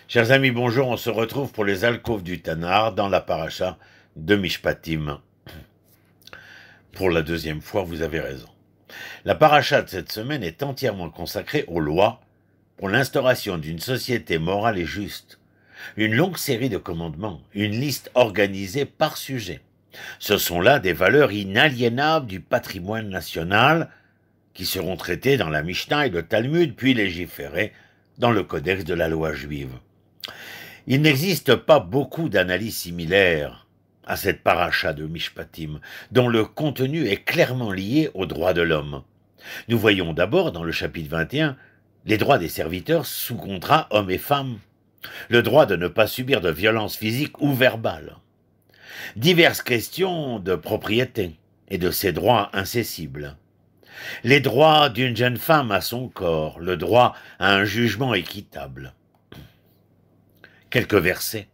Chers amis, bonjour, on se retrouve pour les alcôves du Tanakh dans la paracha de Mishpatim. Pour la deuxième fois, vous avez raison. La paracha de cette semaine est entièrement consacrée aux lois pour l'instauration d'une société morale et juste. Une longue série de commandements, une liste organisée par sujet. Ce sont là des valeurs inaliénables du patrimoine national qui seront traitées dans la Mishnah et le Talmud, puis légiférées dans le codex de la loi juive. Il n'existe pas beaucoup d'analyses similaires à cette paracha de Mishpatim, dont le contenu est clairement lié aux droits de l'homme. Nous voyons d'abord dans le chapitre 21 les droits des serviteurs sous contrat hommes et femmes, le droit de ne pas subir de violences physiques ou verbales, diverses questions de propriété et de ses droits incessibles, les droits d'une jeune femme à son corps, le droit à un jugement équitable. Quelques versets.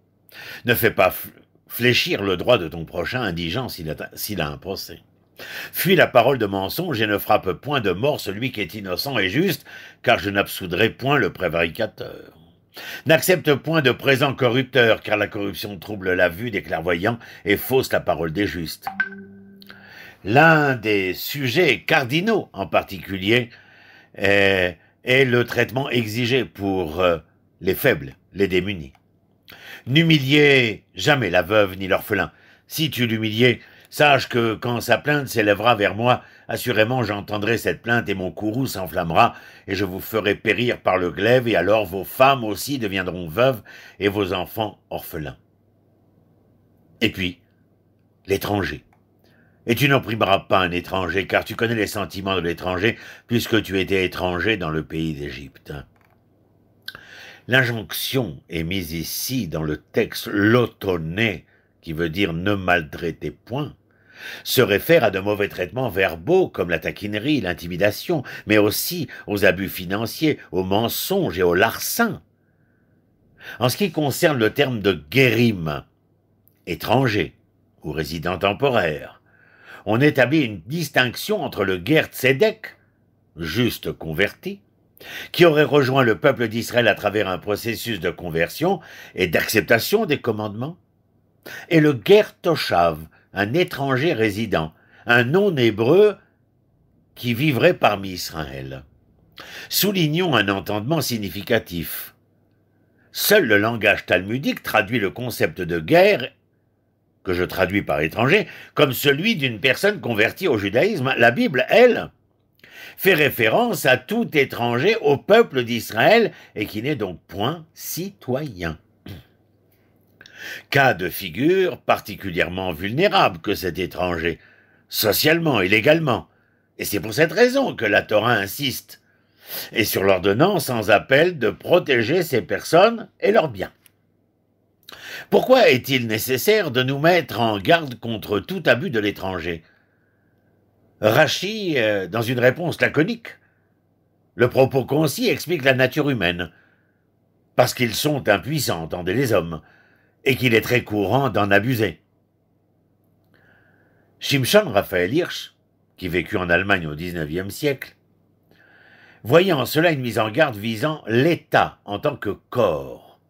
Ne fais pas fléchir le droit de ton prochain indigent s'il a un procès. Fuis la parole de mensonge et ne frappe point de mort celui qui est innocent et juste, car je n'absoudrai point le prévaricateur. N'accepte point de présent corrupteur, car la corruption trouble la vue des clairvoyants et fausse la parole des justes. L'un des sujets cardinaux en particulier est le traitement exigé pour les faibles, les démunis. N'humiliez jamais la veuve ni l'orphelin. Si tu l'humiliais, sache que quand sa plainte s'élèvera vers moi, assurément j'entendrai cette plainte et mon courroux s'enflammera, et je vous ferai périr par le glaive, et alors vos femmes aussi deviendront veuves, et vos enfants orphelins. Et puis, l'étranger. Et tu n'opprimeras pas un étranger, car tu connais les sentiments de l'étranger, puisque tu étais étranger dans le pays d'Égypte. L'injonction est mise ici dans le texte lotonné, qui veut dire ne maltraitez point, se réfère à de mauvais traitements verbaux comme la taquinerie, l'intimidation, mais aussi aux abus financiers, aux mensonges et aux larcins. En ce qui concerne le terme de guérim, étranger ou résident temporaire, on établit une distinction entre le ger tzedek, juste converti, qui aurait rejoint le peuple d'Israël à travers un processus de conversion et d'acceptation des commandements, et le ger toshav, un étranger résident, un non-hébreu qui vivrait parmi Israël. Soulignons un entendement significatif. Seul le langage talmudique traduit le concept de guerre, que je traduis par étranger, comme celui d'une personne convertie au judaïsme. La Bible, elle, fait référence à tout étranger au peuple d'Israël et qui n'est donc point citoyen. Cas de figure particulièrement vulnérable que cet étranger, socialement et légalement, et c'est pour cette raison que la Torah insiste, et sur l'ordonnance sans appel de protéger ces personnes et leurs biens. Pourquoi est-il nécessaire de nous mettre en garde contre tout abus de l'étranger ? Rachi, dans une réponse laconique, le propos concis explique la nature humaine, parce qu'ils sont impuissants, entendez les hommes, et qu'il est très courant d'en abuser. Shimshon Raphaël Hirsch, qui vécut en Allemagne au XIXe siècle, voyait en cela une mise en garde visant l'État en tant que corps.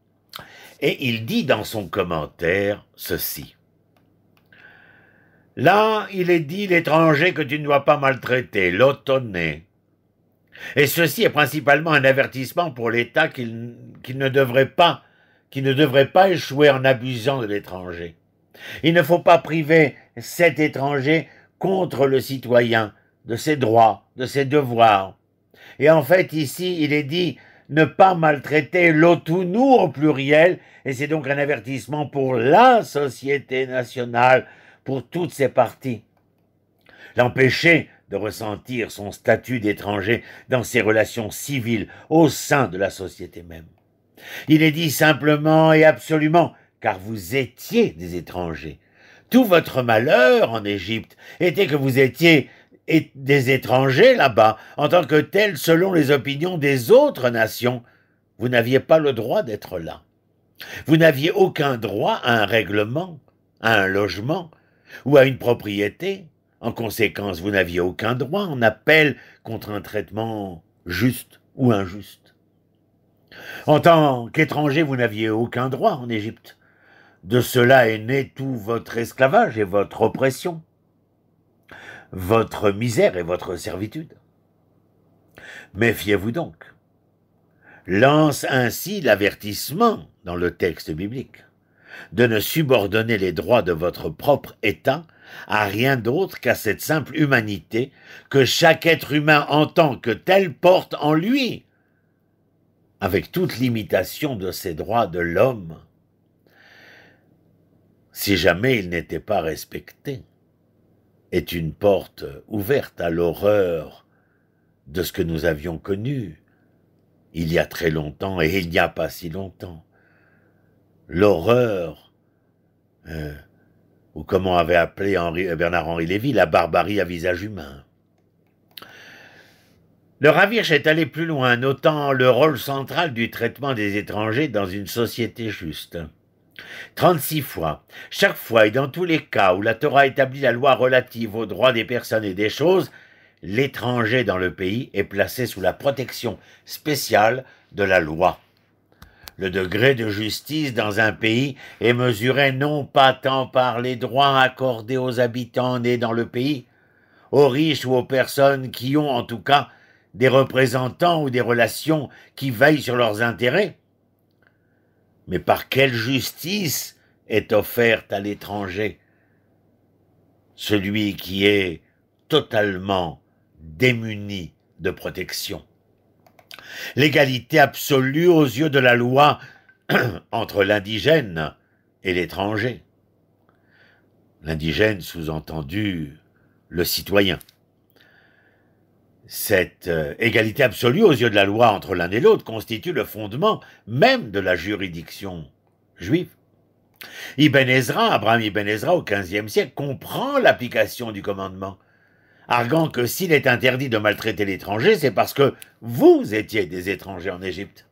Et il dit dans son commentaire ceci. Là, il est dit l'étranger que tu ne dois pas maltraiter, l'autoné. Et ceci est principalement un avertissement pour l'État qu'il ne devrait pas échouer en abusant de l'étranger. Il ne faut pas priver cet étranger contre le citoyen de ses droits, de ses devoirs. Et en fait, ici, il est dit ne pas maltraiter l'autunou au pluriel, et c'est donc un avertissement pour la société nationale, pour toutes ses parties. L'empêcher de ressentir son statut d'étranger dans ses relations civiles au sein de la société même. Il est dit simplement et absolument, car vous étiez des étrangers. Tout votre malheur en Égypte était que vous étiez des étrangers là-bas, en tant que tels selon les opinions des autres nations. Vous n'aviez pas le droit d'être là. Vous n'aviez aucun droit à un règlement, à un logement ou à une propriété. En conséquence, vous n'aviez aucun droit en appel contre un traitement juste ou injuste. En tant qu'étranger, vous n'aviez aucun droit en Égypte. De cela est né tout votre esclavage et votre oppression, votre misère et votre servitude. Méfiez-vous donc. Lance ainsi l'avertissement dans le texte biblique de ne subordonner les droits de votre propre État à rien d'autre qu'à cette simple humanité que chaque être humain en tant que tel porte en lui, avec toute limitation de ses droits de l'homme, si jamais il n'était pas respecté, est une porte ouverte à l'horreur de ce que nous avions connu il y a très longtemps et il n'y a pas si longtemps. L'horreur, ou comme on avait appelé Bernard-Henri Lévy, la barbarie à visage humain. Le Ravish est allé plus loin, notant le rôle central du traitement des étrangers dans une société juste. 36 fois, chaque fois et dans tous les cas où la Torah établit la loi relative aux droits des personnes et des choses, l'étranger dans le pays est placé sous la protection spéciale de la loi. Le degré de justice dans un pays est mesuré non pas tant par les droits accordés aux habitants nés dans le pays, aux riches ou aux personnes qui ont en tout cas des représentants ou des relations qui veillent sur leurs intérêts, mais par quelle justice est offerte à l'étranger, celui qui est totalement démuni de protection. L'égalité absolue aux yeux de la loi entre l'indigène et l'étranger. L'indigène, sous-entendu, le citoyen. Cette égalité absolue aux yeux de la loi entre l'un et l'autre constitue le fondement même de la juridiction juive. Abraham Ibn Ezra, au XVe siècle, comprend l'application du commandement, arguant que s'il est interdit de maltraiter l'étranger, c'est parce que vous étiez des étrangers en Égypte.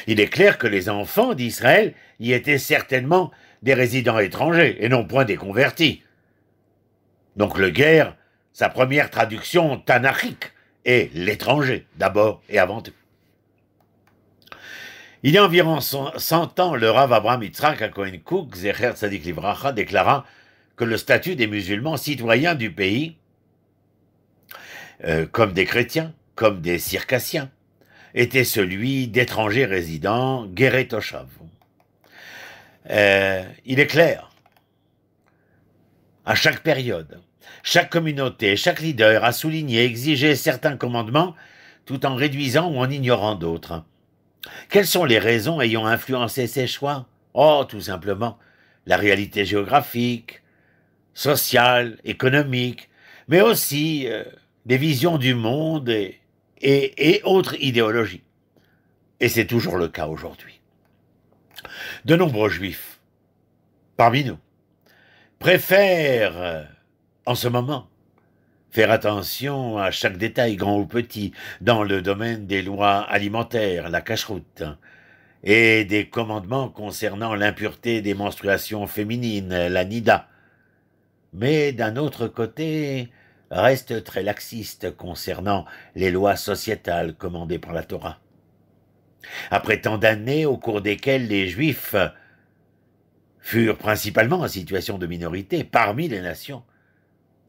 Il est clair que les enfants d'Israël y étaient certainement des résidents étrangers, et non point des convertis. Donc le guerre, sa première traduction tanachique, est l'étranger, d'abord et avant tout. Il y a environ 100 ans, le Rav Abraham Yitzhak HaKohen Kook, Zecher Tzadik Livracha, déclara que le statut des musulmans citoyens du pays, comme des chrétiens, comme des circassiens, était celui d'étrangers résidents, Gerei Toshav. Il est clair, à chaque période, chaque communauté, chaque leader a souligné, exigé certains commandements, tout en réduisant ou en ignorant d'autres. Quelles sont les raisons ayant influencé ces choix? Oh, tout simplement, la réalité géographique, sociale, économique, mais aussi des visions du monde et autres idéologies. Et c'est toujours le cas aujourd'hui. De nombreux juifs, parmi nous, préfèrent, en ce moment, faire attention à chaque détail, grand ou petit, dans le domaine des lois alimentaires, la cacheroute, et des commandements concernant l'impureté des menstruations féminines, la nida. Mais d'un autre côté, restent très laxistes concernant les lois sociétales commandées par la Torah. Après tant d'années au cours desquelles les Juifs furent principalement en situation de minorité parmi les nations,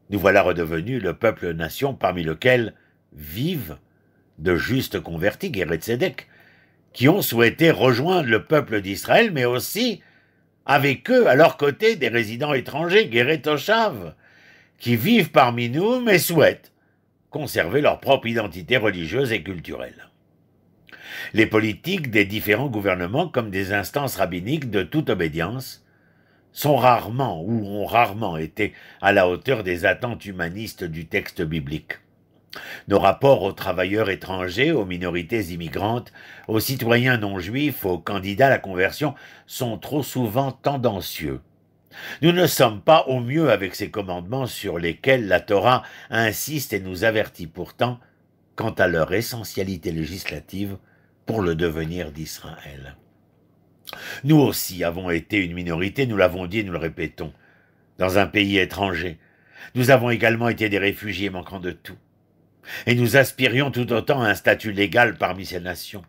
nous voilà redevenus le peuple-nation parmi lequel vivent de justes convertis, Gerei Tzedek, qui ont souhaité rejoindre le peuple d'Israël, mais aussi avec eux, à leur côté, des résidents étrangers, Gerei Toshav, qui vivent parmi nous, mais souhaitent conserver leur propre identité religieuse et culturelle. Les politiques des différents gouvernements, comme des instances rabbiniques de toute obédience, sont rarement ou ont rarement été à la hauteur des attentes humanistes du texte biblique. Nos rapports aux travailleurs étrangers, aux minorités immigrantes, aux citoyens non juifs, aux candidats à la conversion sont trop souvent tendancieux. Nous ne sommes pas au mieux avec ces commandements sur lesquels la Torah insiste et nous avertit pourtant quant à leur essentialité législative pour le devenir d'Israël. Nous aussi avons été une minorité, nous l'avons dit et nous le répétons, dans un pays étranger. Nous avons également été des réfugiés manquant de tout. Et nous aspirions tout autant à un statut légal parmi ces nations.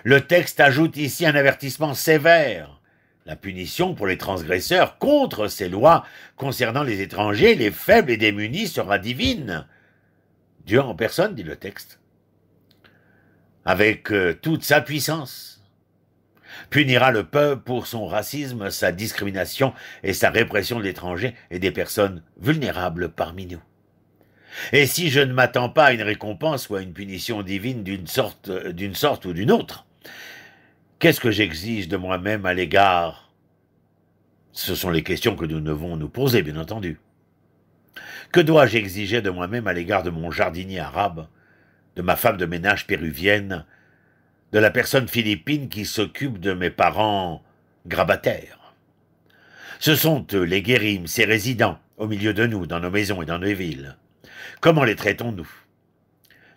Le texte ajoute ici un avertissement sévère. La punition pour les transgresseurs contre ces lois concernant les étrangers, les faibles et démunis sera divine. Dieu en personne, dit le texte, avec toute sa puissance, punira le peuple pour son racisme, sa discrimination et sa répression de l'étranger et des personnes vulnérables parmi nous. Et si je ne m'attends pas à une récompense ou à une punition divine d'une sorte ou d'une autre, qu'est-ce que j'exige de moi-même à l'égard? Ce sont les questions que nous devons nous poser, bien entendu. Que dois-je exiger de moi-même à l'égard de mon jardinier arabe, de ma femme de ménage péruvienne, de la personne philippine qui s'occupe de mes parents grabataires? Ce sont eux, les guérims, ces résidents, au milieu de nous, dans nos maisons et dans nos villes. Comment les traitons-nous?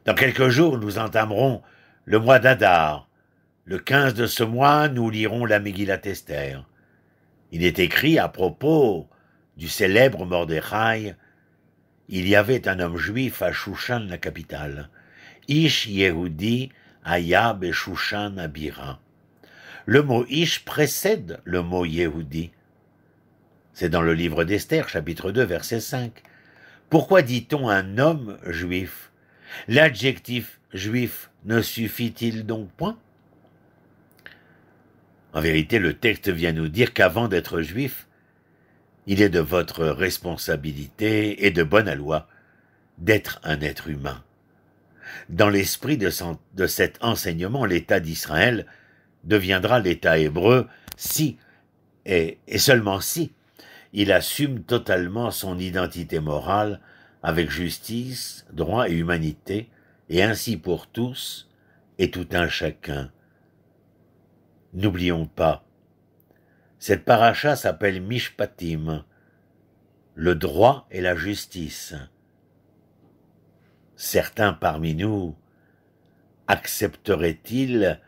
Dans quelques jours, nous entamerons le mois d'Adar. Le 15 de ce mois, nous lirons la Megillat Esther. Il est écrit à propos du célèbre Mordechai: il y avait un homme juif à Shushan, la capitale. Ish Yehudi Aya Beshushan Abira. Le mot Ish précède le mot Yehudi. C'est dans le livre d'Esther, chapitre 2, verset 5. Pourquoi dit-on un homme juif? L'adjectif juif ne suffit-il donc point? En vérité, le texte vient nous dire qu'avant d'être juif, il est de votre responsabilité et de bonne loi d'être un être humain. Dans l'esprit de cet enseignement, l'État d'Israël deviendra l'État hébreu si, et seulement si, il assume totalement son identité morale avec justice, droit et humanité, et ainsi pour tous et tout un chacun. N'oublions pas, cette paracha s'appelle Mishpatim, le droit et la justice. Certains parmi nous accepteraient-ils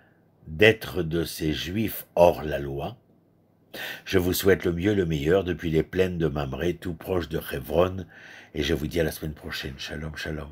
d'être de ces juifs hors la loi? Je vous souhaite le mieux, le meilleur, depuis les plaines de Mamré, tout proche de Hebron, et je vous dis à la semaine prochaine. Shalom, shalom.